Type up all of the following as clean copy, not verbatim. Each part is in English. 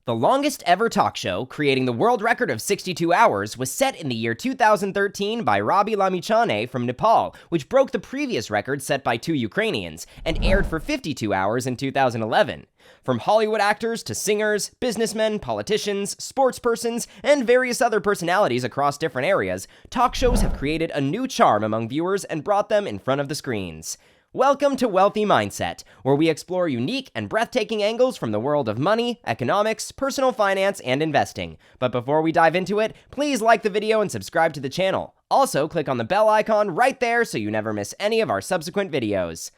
The longest ever talk show, creating the world record of 62 hours, was set in the year 2013 by Rabi Lamichhane from Nepal, which broke the previous record set by two Ukrainians, and aired for 52 hours in 2011. From Hollywood actors to singers, businessmen, politicians, sportspersons, and various other personalities across different areas, talk shows have created a new charm among viewers and brought them in front of the screens. Welcome to Wealthy Mindset, where we explore unique and breathtaking angles from the world of money, economics, personal finance, and investing. But before we dive into it, please like the video and subscribe to the channel. Also, click on the bell icon right there so you never miss any of our subsequent videos.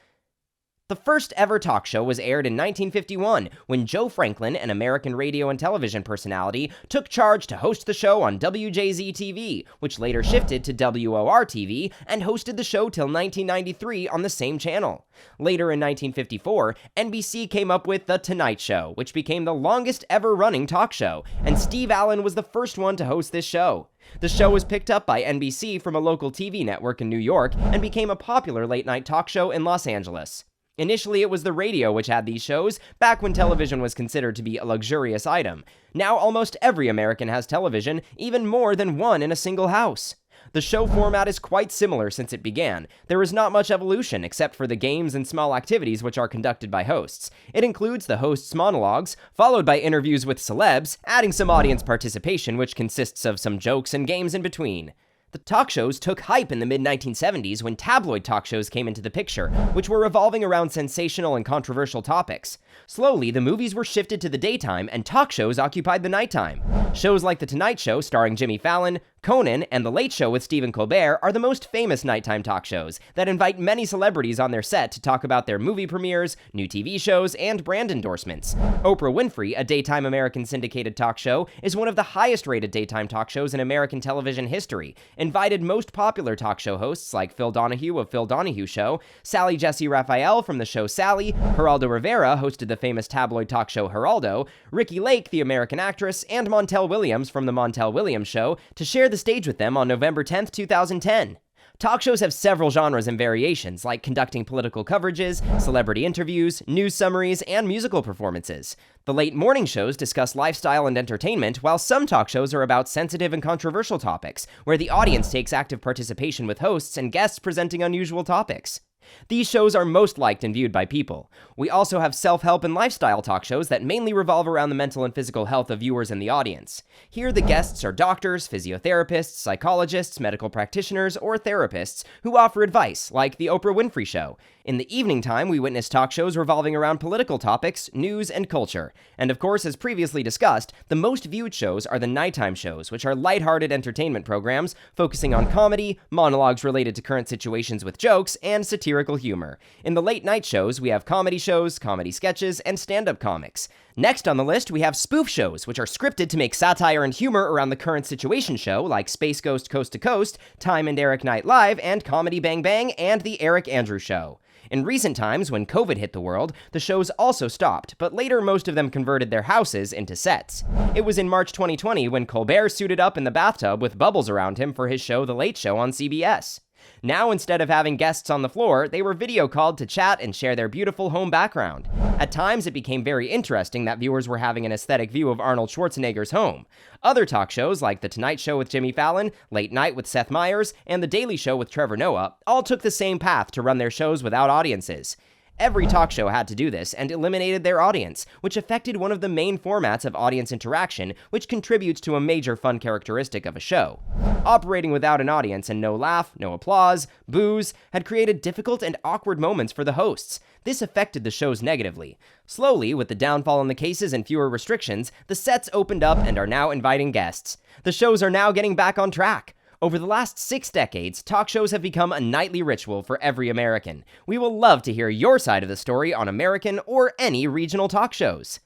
The first ever talk show was aired in 1951 when Joe Franklin, an American radio and television personality, took charge to host the show on WJZ-TV, which later shifted to WOR-TV and hosted the show till 1993 on the same channel. Later in 1954, NBC came up with The Tonight Show, which became the longest ever running talk show, and Steve Allen was the first one to host this show. The show was picked up by NBC from a local TV network in New York and became a popular late-night talk show in Los Angeles. Initially, it was the radio which had these shows, back when television was considered to be a luxurious item. Now almost every American has television, even more than one in a single house. The show format is quite similar since it began. There is not much evolution except for the games and small activities which are conducted by hosts. It includes the host's monologues, followed by interviews with celebs, adding some audience participation which consists of some jokes and games in between. The talk shows took hype in the mid-1970s when tabloid talk shows came into the picture, which were revolving around sensational and controversial topics. Slowly, the movies were shifted to the daytime and talk shows occupied the nighttime. Shows like The Tonight Show starring Jimmy Fallon, Conan, and The Late Show with Stephen Colbert are the most famous nighttime talk shows that invite many celebrities on their set to talk about their movie premieres, new TV shows, and brand endorsements. Oprah Winfrey, a daytime American syndicated talk show, is one of the highest-rated daytime talk shows in American television history, invited most popular talk show hosts like Phil Donahue of Phil Donahue Show, Sally Jessy Raphael from the show Sally, Geraldo Rivera hosted the famous tabloid talk show Geraldo, Ricki Lake, the American actress, and Montel Williams from the Montel Williams Show to share the stage with them on November 10, 2010. Talk shows have several genres and variations, like conducting political coverages, celebrity interviews, news summaries, and musical performances. The late morning shows discuss lifestyle and entertainment, while some talk shows are about sensitive and controversial topics, where the audience takes active participation with hosts and guests presenting unusual topics. These shows are most liked and viewed by people. We also have self-help and lifestyle talk shows that mainly revolve around the mental and physical health of viewers and the audience. Here, the guests are doctors, physiotherapists, psychologists, medical practitioners, or therapists who offer advice, like The Oprah Winfrey Show. In the evening time, we witness talk shows revolving around political topics, news, and culture. And of course, as previously discussed, the most viewed shows are the nighttime shows, which are lighthearted entertainment programs focusing on comedy, monologues related to current situations with jokes, and satirical humor. In the late night shows, we have comedy shows, comedy sketches, and stand-up comics. Next on the list, we have spoof shows, which are scripted to make satire and humor around the current situation show, like Space Ghost Coast to Coast, Time and Eric Night Live, and Comedy Bang Bang, and The Eric Andrews Show. In recent times, when COVID hit the world, the shows also stopped, but later most of them converted their houses into sets. It was in March 2020 when Colbert suited up in the bathtub with bubbles around him for his show The Late Show on CBS. Now, instead of having guests on the floor, they were video called to chat and share their beautiful home background. At times, it became very interesting that viewers were having an aesthetic view of Arnold Schwarzenegger's home. Other talk shows, like The Tonight Show with Jimmy Fallon, Late Night with Seth Meyers, and The Daily Show with Trevor Noah, all took the same path to run their shows without audiences. Every talk show had to do this and eliminated their audience, which affected one of the main formats of audience interaction, which contributes to a major fun characteristic of a show. Operating without an audience and no laugh, no applause, boos, had created difficult and awkward moments for the hosts. This affected the shows negatively. Slowly, with the downfall in the cases and fewer restrictions, the sets opened up and are now inviting guests. The shows are now getting back on track. Over the last 6 decades, talk shows have become a nightly ritual for every American. We will love to hear your side of the story on American or any regional talk shows.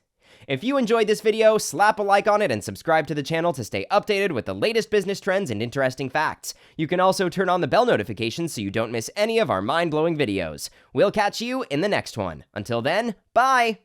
If you enjoyed this video, slap a like on it and subscribe to the channel to stay updated with the latest business trends and interesting facts. You can also turn on the bell notifications so you don't miss any of our mind-blowing videos. We'll catch you in the next one. Until then, bye!